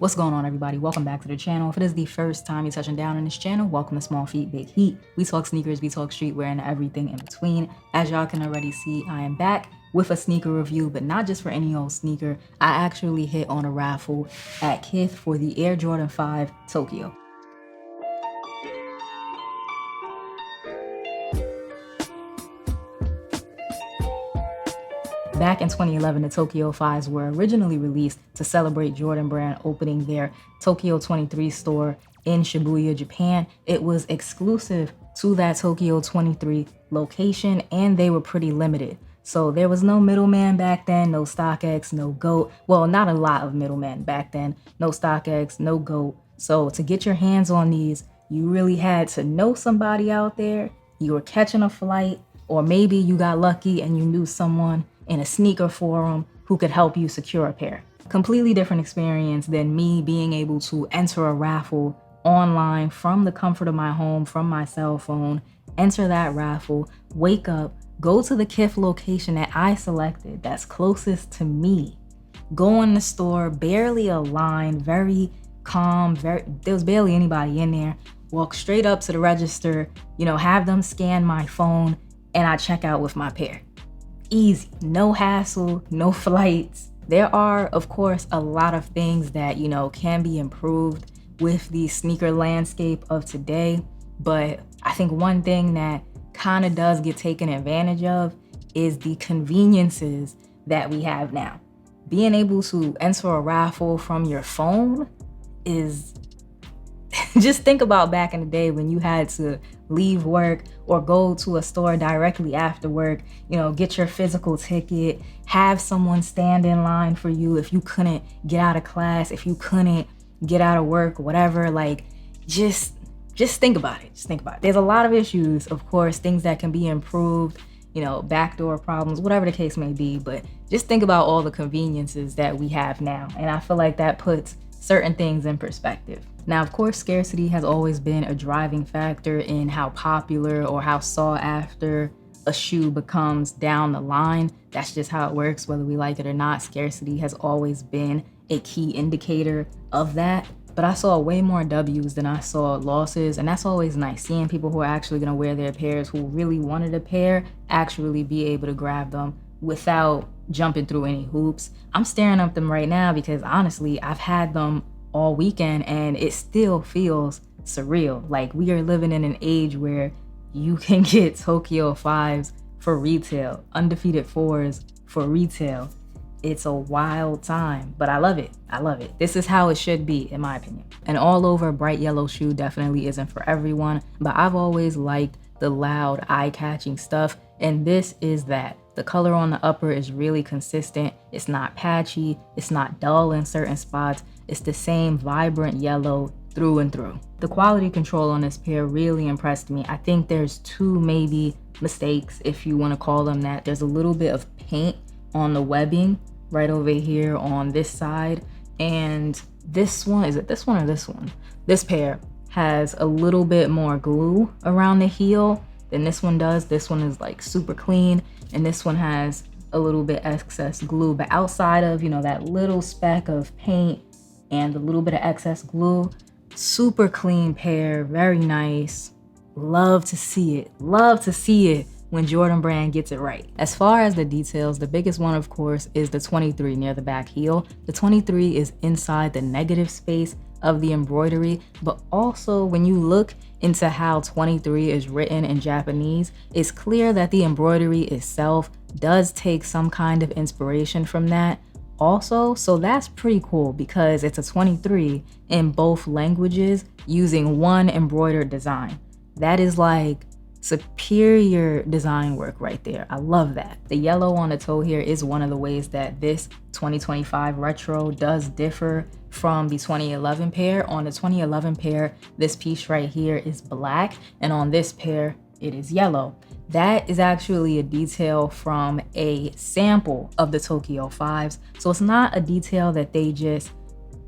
What's going on, everybody? Welcome back to the channel. If it is the first time you're touching down in this channel, welcome to Small Feet, Big Heat. We talk sneakers, we talk streetwear, and everything in between. As y'all can already see, I am back with a sneaker review, but not just for any old sneaker. I actually hit on a raffle at Kith for the Air Jordan 5 Tokyo. Back in 2011, the Tokyo 5s were originally released to celebrate Jordan Brand opening their Tokyo 23 store in Shibuya, Japan. It was exclusive to that Tokyo 23 location, and they were pretty limited. So there was no middleman back then, no StockX, no GOAT. Well, not a lot of middlemen back then. No StockX, no GOAT. So to get your hands on these, you really had to know somebody out there. You were catching a flight, or maybe you got lucky and you knew someone in a sneaker forum who could help you secure a pair. Completely different experience than me being able to enter a raffle online from the comfort of my home, from my cell phone, enter that raffle, wake up, go to the Kith location that I selected that's closest to me, go in the store, barely a line, very calm, there was barely anybody in there, walk straight up to the register, have them scan my phone, and I check out with my pair. Easy, no hassle, no flights. There are, of course, a lot of things that, can be improved with the sneaker landscape of today. But I think one thing that kind of does get taken advantage of is the conveniences that we have now. Being able to enter a raffle from your phone is just think about back in the day when you had to leave work or go to a store directly after work, get your physical ticket, have someone stand in line for you if you couldn't get out of class, if you couldn't get out of work, whatever. Just think about it. Just think about it. There's a lot of issues, of course, things that can be improved, backdoor problems, whatever the case may be, but just think about all the conveniences that we have now. And I feel like that puts certain things in perspective. Now, of course, scarcity has always been a driving factor in how popular or how sought after a shoe becomes down the line. That's just how it works, whether we like it or not. Scarcity has always been a key indicator of that. But I saw way more W's than I saw losses, and that's always nice, seeing people who are actually gonna wear their pairs, who really wanted a pair, actually be able to grab them without jumping through any hoops. I'm staring at them right now because honestly, I've had them all weekend and it still feels surreal. Like, we are living in an age where you can get Tokyo 5s for retail, undefeated 4s for retail. It's a wild time, but I love it. I love it. This is how it should be, in my opinion. An all over bright yellow shoe definitely isn't for everyone, but I've always liked the loud, eye-catching stuff, and this is that. The color on the upper is really consistent. It's not patchy. It's not dull in certain spots. It's the same vibrant yellow through and through. The quality control on this pair really impressed me. I think there's two maybe mistakes, if you want to call them that. There's a little bit of paint on the webbing right over here on this side. And this one, is it this one or this one? This pair has a little bit more glue around the heel than this one does. This one is like super clean, and this one has a little bit excess glue. But outside of, that little speck of paint and the little bit of excess glue, super clean pair, very nice. Love to see it. Love to see it when Jordan Brand gets it right. As far as the details, the biggest one, of course, is the 23 near the back heel. The 23 is inside the negative space of the embroidery, but also when you look into how 23 is written in Japanese, it's clear that the embroidery itself does take some kind of inspiration from that also. So that's pretty cool because it's a 23 in both languages using one embroidered design. That is like superior design work right there. I love that. The yellow on the toe here is one of the ways that this 2025 retro does differ from the 2011 pair. On the 2011 pair, this piece right here is black, and on this pair, it is yellow. That is actually a detail from a sample of the Tokyo 5s. So it's not a detail that they just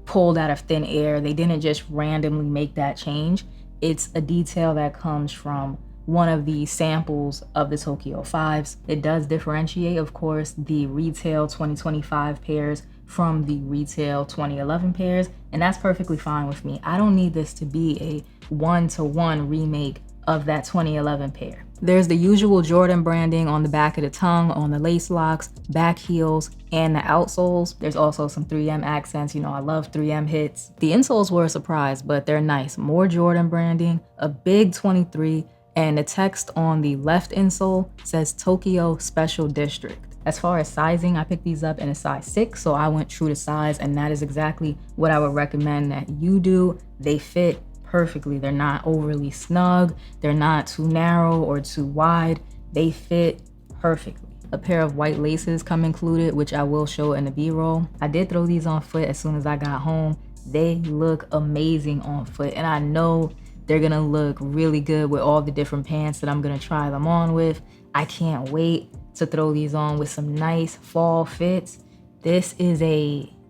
pulled out of thin air. They didn't just randomly make that change. It's a detail that comes from one of the samples of the Tokyo 5s. It does differentiate, of course, the retail 2025 pairs from the retail 2011 pairs, and that's perfectly fine with me. I don't need this to be a one-to-one remake of that 2011 pair. There's the usual Jordan branding on the back of the tongue, on the lace locks, back heels, and the outsoles. There's also some 3M accents. You know, I love 3M hits. The insoles were a surprise, but they're nice. More Jordan branding, a big 23, and the text on the left insole says Tokyo Special District. As far as sizing, I picked these up in a size 6, so I went true to size, and that is exactly what I would recommend that you do. They fit perfectly. They're not overly snug. They're not too narrow or too wide. They fit perfectly. A pair of white laces come included, which I will show in the B-roll. I did throw these on foot as soon as I got home. They look amazing on foot, and I know they're gonna look really good with all the different pants that I'm gonna try them on with. I can't wait to throw these on with some nice fall fits. This is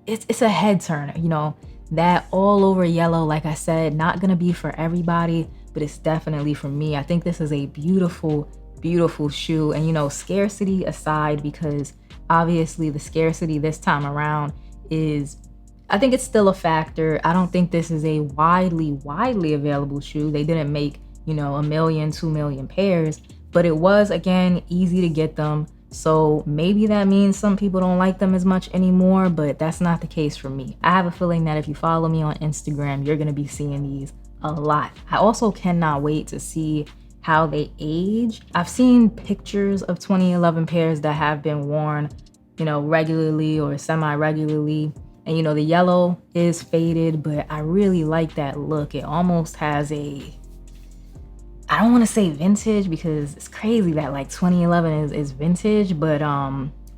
it's a head turner, you know. That all over yellow, like I said, not gonna be for everybody, but it's definitely for me. I think this is a beautiful, beautiful shoe. And you know, scarcity aside, because obviously the scarcity this time around is, I think it's still a factor. I don't think this is a widely available shoe. They didn't make, you know, 1 million, 2 million pairs, but it was, again, easy to get them. So maybe that means some people don't like them as much anymore, but that's not the case for me. I have a feeling that if you follow me on Instagram, you're gonna be seeing these a lot. I also cannot wait to see how they age. I've seen pictures of 2011 pairs that have been worn, you know, regularly or semi-regularly. And you know, the yellow is faded, but I really like that look. It almost has a, I don't want to say vintage because it's crazy that like 2011 is vintage, but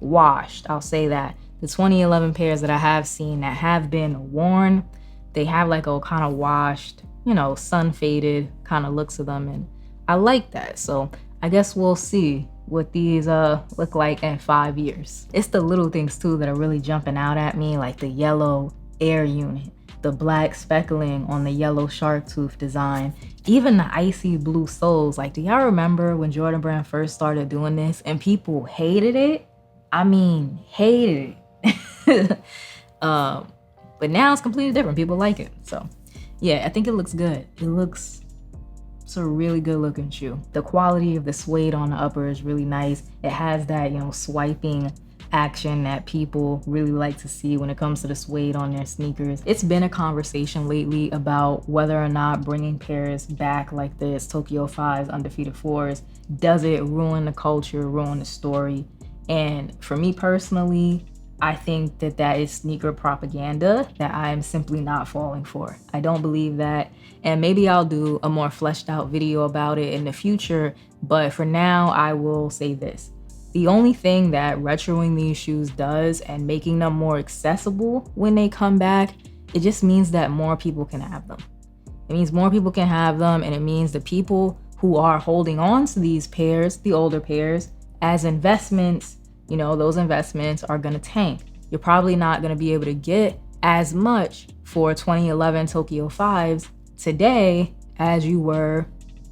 washed, I'll say that. The 2011 pairs that I have seen that have been worn, they have like a kind of washed, you know, sun faded kind of looks to them, and I like that. So I guess we'll see what these look like in 5 years. It's the little things too that are really jumping out at me, like the yellow air unit, the black speckling on the yellow shark tooth design, even the icy blue soles. Like, do y'all remember when Jordan Brand first started doing this and people hated it? I mean, hated it. But now it's completely different. People like it. So yeah, I think it looks good. It's a really good looking shoe. The quality of the suede on the upper is really nice. It has that, you know, swiping action that people really like to see when it comes to the suede on their sneakers. It's been a conversation lately about whether or not bringing pairs back like this, Tokyo 5s, Undefeated 4s, does it ruin the culture, ruin the story? And for me personally, I think that that is sneaker propaganda that I am simply not falling for. I don't believe that. And maybe I'll do a more fleshed out video about it in the future. But for now, I will say this. The only thing that retroing these shoes does and making them more accessible when they come back, it just means that more people can have them. It means more people can have them, and it means the people who are holding on to these pairs, the older pairs, as investments, you know, those investments are gonna tank. You're probably not gonna be able to get as much for 2011 Tokyo 5s today as you were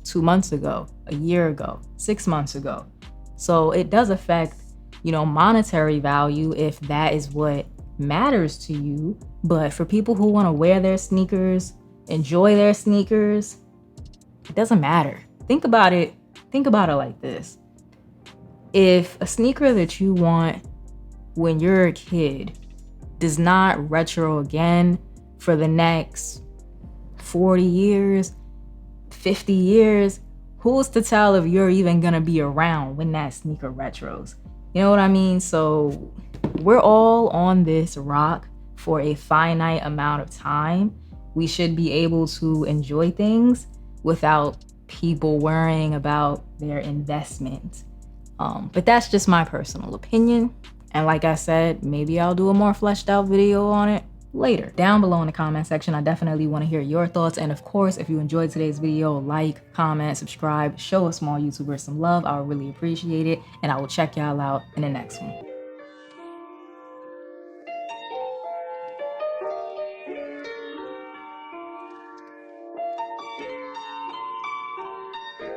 2 months ago, a year ago, 6 months ago. So it does affect, you know, monetary value if that is what matters to you. But for people who want to wear their sneakers, enjoy their sneakers, it doesn't matter. Think about it like this. If a sneaker that you want when you're a kid does not retro again for the next 40 years, 50 years, who's to tell if you're even gonna be around when that sneaker retros? You know what I mean? So we're all on this rock for a finite amount of time. We should be able to enjoy things without people worrying about their investment. But that's just my personal opinion. And like I said, maybe I'll do a more fleshed out video on it later. Down below in the comment section, I definitely want to hear your thoughts. And of course, if you enjoyed today's video, like, comment, subscribe, show a small YouTuber some love. I would really appreciate it. And I will check y'all out in the next one.